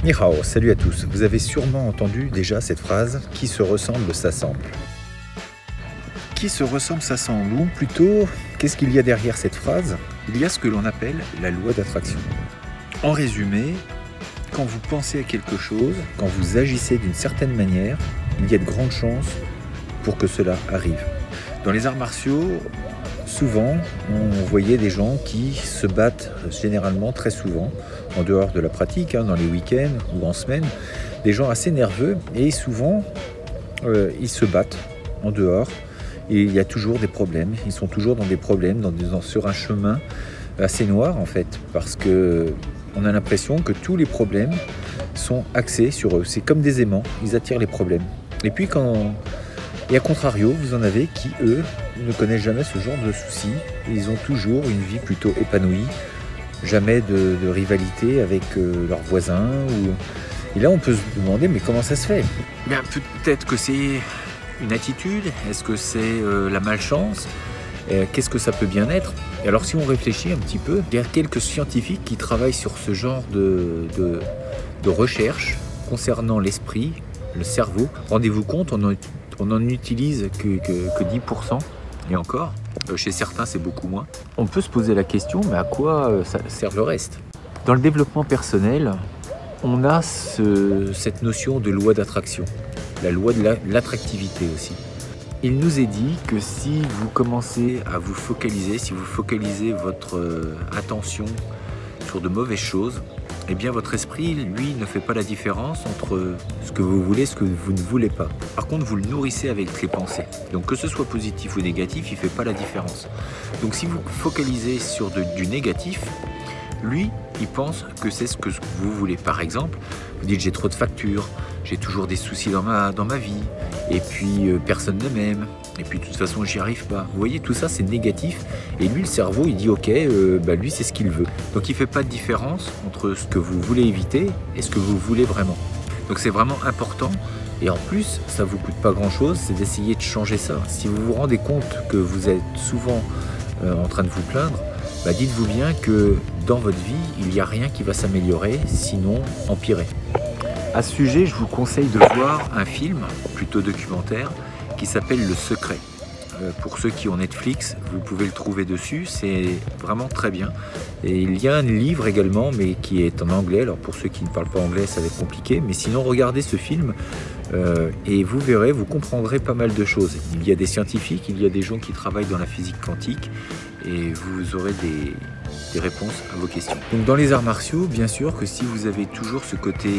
Ni hao, salut à tous. Vous avez sûrement entendu déjà cette phrase « Qui se ressemble s'assemble ». Qui se ressemble s'assemble, ou plutôt, qu'est-ce qu'il y a derrière cette phrase? Il y a ce que l'on appelle la loi d'attraction. En résumé, quand vous pensez à quelque chose, quand vous agissez d'une certaine manière, il y a de grandes chances pour que cela arrive. Dans les arts martiaux, souvent, on voyait des gens qui se battent généralement très souvent, en dehors de la pratique, dans les week-ends ou en semaine, des gens assez nerveux et souvent, ils se battent en dehors et il y a toujours des problèmes. Ils sont toujours dans des problèmes, sur un chemin assez noir en fait, parce qu'on a l'impression que tous les problèmes sont axés sur eux. C'est comme des aimants, ils attirent les problèmes. Et à contrario, vous en avez qui, eux, ne connaissent jamais ce genre de soucis. Ils ont toujours une vie plutôt épanouie, jamais de rivalité avec leurs voisins. Et là, on peut se demander, mais comment ça se fait? Bien, peut-être que c'est une attitude, est-ce que c'est la malchance? Qu'est-ce que ça peut bien être? Et alors, si on réfléchit un petit peu, il y a quelques scientifiques qui travaillent sur ce genre de recherche concernant l'esprit, le cerveau. Rendez-vous compte, on n'en utilise que 10%, et encore, chez certains c'est beaucoup moins. On peut se poser la question, mais à quoi ça sert le reste? Dans le développement personnel, on a cette notion de loi d'attraction, la loi de l'attractivité aussi. Il nous est dit que si vous commencez à vous focaliser, si vous focalisez votre attention sur de mauvaises choses, eh bien votre esprit, lui, ne fait pas la différence entre ce que vous voulez et ce que vous ne voulez pas. Par contre, vous le nourrissez avec les pensées. Donc que ce soit positif ou négatif, il ne fait pas la différence. Donc si vous focalisez sur du négatif, lui, il pense que c'est ce que vous voulez. Par exemple, vous dites j'ai trop de factures, j'ai toujours des soucis dans ma vie, et puis personne ne m'aime, et puis de toute façon j'y arrive pas. Vous voyez, tout ça c'est négatif, et lui le cerveau il dit ok, lui c'est ce qu'il veut. Donc il ne fait pas de différence entre ce que vous voulez éviter et ce que vous voulez vraiment. Donc c'est vraiment important, et en plus ça ne vous coûte pas grand chose, c'est d'essayer de changer ça. Si vous vous rendez compte que vous êtes souvent en train de vous plaindre, dites-vous bien que dans votre vie, il n'y a rien qui va s'améliorer, sinon empirer. À ce sujet, je vous conseille de voir un film, plutôt documentaire, qui s'appelle Le Secret. Pour ceux qui ont Netflix, vous pouvez le trouver dessus, c'est vraiment très bien. Et il y a un livre également, mais qui est en anglais. Alors pour ceux qui ne parlent pas anglais, ça va être compliqué. Mais sinon, regardez ce film et vous verrez, vous comprendrez pas mal de choses. Il y a des scientifiques, il y a des gens qui travaillent dans la physique quantique et vous aurez des réponses à vos questions. Donc dans les arts martiaux, bien sûr que si vous avez toujours ce côté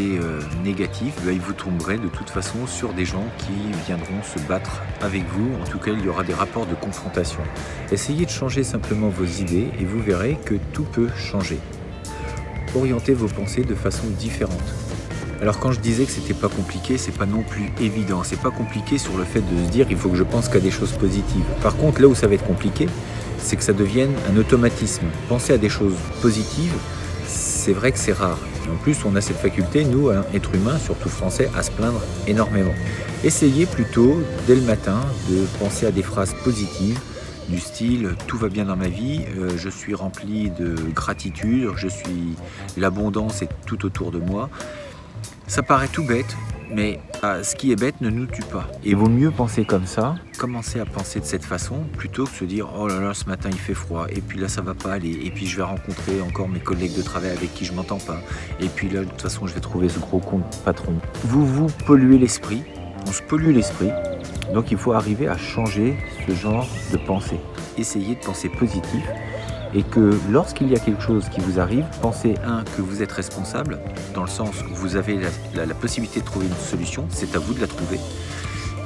négatif, vous tomberez de toute façon sur des gens qui viendront se battre avec vous. En tout cas, il y aura des rapports de confrontation. Essayez de changer simplement vos idées et vous verrez que tout peut changer. Orientez vos pensées de façon différente. Alors quand je disais que c'était pas compliqué, c'est pas non plus évident. C'est pas compliqué sur le fait de se dire il faut que je pense qu'à des choses positives. Par contre, là où ça va être compliqué, c'est que ça devienne un automatisme. Penser à des choses positives, c'est vrai que c'est rare. Et en plus, on a cette faculté, nous, êtres humains, surtout français, à se plaindre énormément. Essayez plutôt, dès le matin, de penser à des phrases positives, du style « tout va bien dans ma vie, je suis rempli de gratitude, l'abondance est tout autour de moi ». Ça paraît tout bête, mais ce qui est bête ne nous tue pas. Et il vaut mieux penser comme ça, commencer à penser de cette façon, plutôt que se dire « oh là là, ce matin il fait froid, et puis là ça va pas aller, et puis je vais rencontrer encore mes collègues de travail avec qui je m'entends pas, et puis là de toute façon je vais trouver ce gros con patron ». Vous polluez l'esprit, on se pollue l'esprit, donc il faut arriver à changer ce genre de pensée. Essayez de penser positif, et que lorsqu'il y a quelque chose qui vous arrive, pensez que vous êtes responsable, dans le sens où vous avez la possibilité de trouver une solution, c'est à vous de la trouver,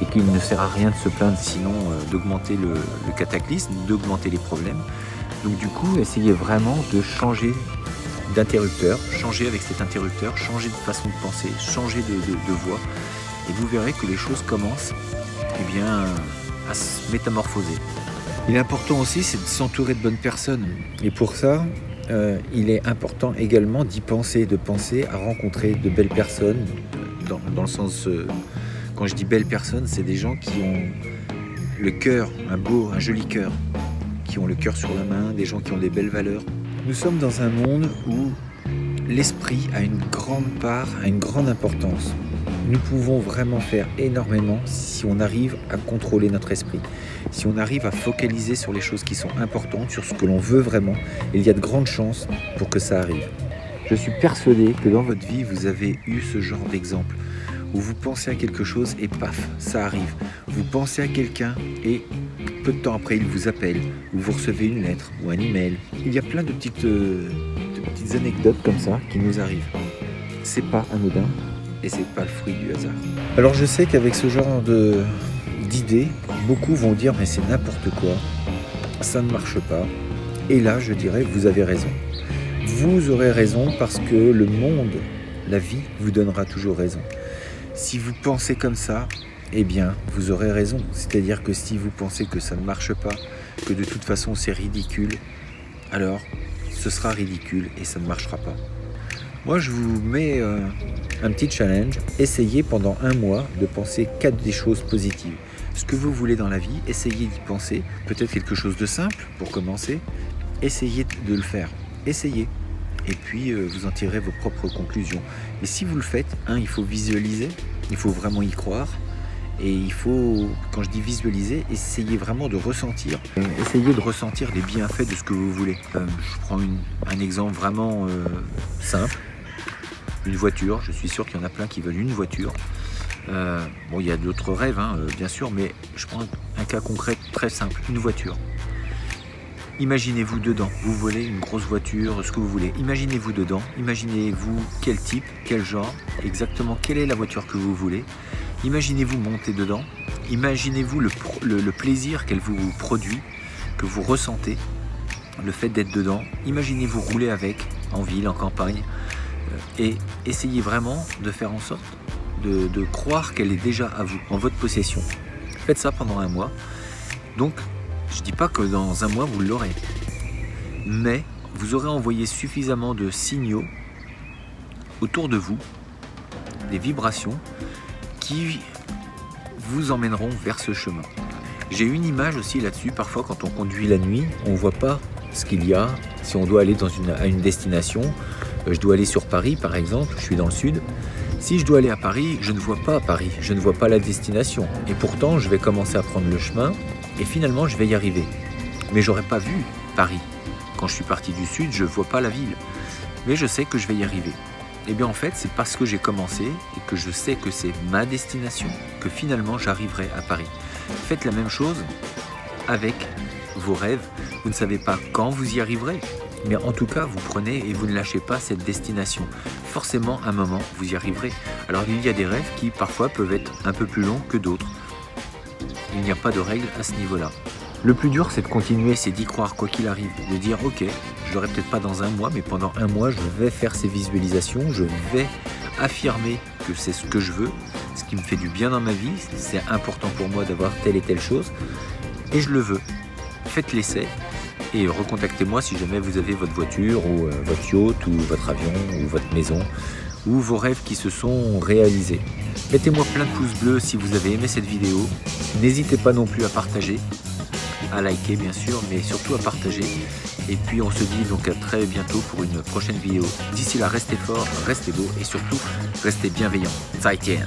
et qu'il ne sert à rien de se plaindre sinon d'augmenter le cataclysme, d'augmenter les problèmes. Donc du coup, essayez vraiment de changer d'interrupteur, changer avec cet interrupteur, changer de façon de penser, changer de voix, et vous verrez que les choses commencent à se métamorphoser. Il est important aussi, c'est de s'entourer de bonnes personnes. Et pour ça, il est important également d'y penser, de penser à rencontrer de belles personnes. Dans le sens, quand je dis belles personnes, c'est des gens qui ont le cœur, un joli cœur, qui ont le cœur sur la main, des gens qui ont des belles valeurs. Nous sommes dans un monde où l'esprit a une grande part, a une grande importance. Nous pouvons vraiment faire énormément si on arrive à contrôler notre esprit, si on arrive à focaliser sur les choses qui sont importantes, sur ce que l'on veut vraiment. Il y a de grandes chances pour que ça arrive. Je suis persuadé que dans votre vie, vous avez eu ce genre d'exemple où vous pensez à quelque chose et paf, ça arrive. Vous pensez à quelqu'un et peu de temps après, il vous appelle ou vous recevez une lettre ou un email. Il y a plein de petites anecdotes comme ça qui nous arrivent. C'est pas anodin et c'est pas le fruit du hasard. Alors je sais qu'avec ce genre d'idées, beaucoup vont dire mais c'est n'importe quoi, ça ne marche pas. Et là, je dirais, vous avez raison. Vous aurez raison parce que le monde, la vie, vous donnera toujours raison. Si vous pensez comme ça, eh bien, vous aurez raison. C'est-à-dire que si vous pensez que ça ne marche pas, que de toute façon c'est ridicule, alors ce sera ridicule et ça ne marchera pas. Moi, je vous mets un petit challenge. Essayez pendant un mois de penser qu'à des choses positives. Ce que vous voulez dans la vie, essayez d'y penser. Peut-être quelque chose de simple pour commencer. Essayez de le faire. Essayez. Et puis, vous en tirerez vos propres conclusions. Et si vous le faites, il faut visualiser. Il faut vraiment y croire. Et il faut, quand je dis visualiser, essayez vraiment de ressentir. Essayez de ressentir les bienfaits de ce que vous voulez. Je prends un exemple vraiment simple. Une voiture. Je suis sûr qu'il y en a plein qui veulent une voiture. Bon, il y a d'autres rêves, bien sûr, mais je prends un cas concret très simple. Une voiture. Imaginez-vous dedans, vous voulez une grosse voiture, ce que vous voulez. Imaginez-vous dedans, imaginez-vous quel type, quel genre, exactement quelle est la voiture que vous voulez. Imaginez-vous monter dedans, imaginez-vous le plaisir qu'elle vous produit, que vous ressentez, le fait d'être dedans. Imaginez-vous rouler avec, en ville, en campagne, et essayez vraiment de faire en sorte de croire qu'elle est déjà à vous, en votre possession. Faites ça pendant un mois. Donc, je ne dis pas que dans un mois, vous l'aurez. Mais vous aurez envoyé suffisamment de signaux autour de vous, des vibrations, qui vous emmèneront vers ce chemin. J'ai une image aussi là-dessus. Parfois, quand on conduit la nuit, on ne voit pas ce qu'il y a. Si on doit aller à une destination, je dois aller sur Paris, par exemple, je suis dans le sud. Si je dois aller à Paris, je ne vois pas Paris, je ne vois pas la destination. Et pourtant, je vais commencer à prendre le chemin et finalement, je vais y arriver. Mais je n'aurais pas vu Paris. Quand je suis parti du sud, je ne vois pas la ville. Mais je sais que je vais y arriver. Et bien en fait, c'est parce que j'ai commencé et que je sais que c'est ma destination que finalement, j'arriverai à Paris. Faites la même chose avec vos rêves. Vous ne savez pas quand vous y arriverez. Mais en tout cas, vous prenez et vous ne lâchez pas cette destination. Forcément, à un moment, vous y arriverez. Alors, il y a des rêves qui, parfois, peuvent être un peu plus longs que d'autres. Il n'y a pas de règle à ce niveau-là. Le plus dur, c'est de continuer, c'est d'y croire quoi qu'il arrive. De dire, ok, je l'aurai peut-être pas dans un mois, mais pendant un mois, je vais faire ces visualisations. Je vais affirmer que c'est ce que je veux, ce qui me fait du bien dans ma vie. C'est important pour moi d'avoir telle et telle chose. Et je le veux. Faites l'essai. Et recontactez-moi si jamais vous avez votre voiture ou votre yacht ou votre avion ou votre maison ou vos rêves qui se sont réalisés. Mettez-moi plein de pouces bleus si vous avez aimé cette vidéo. N'hésitez pas non plus à partager, à liker bien sûr, mais surtout à partager. Et puis on se dit donc à très bientôt pour une prochaine vidéo. D'ici là, restez forts, restez beaux et surtout, restez bienveillants. 再见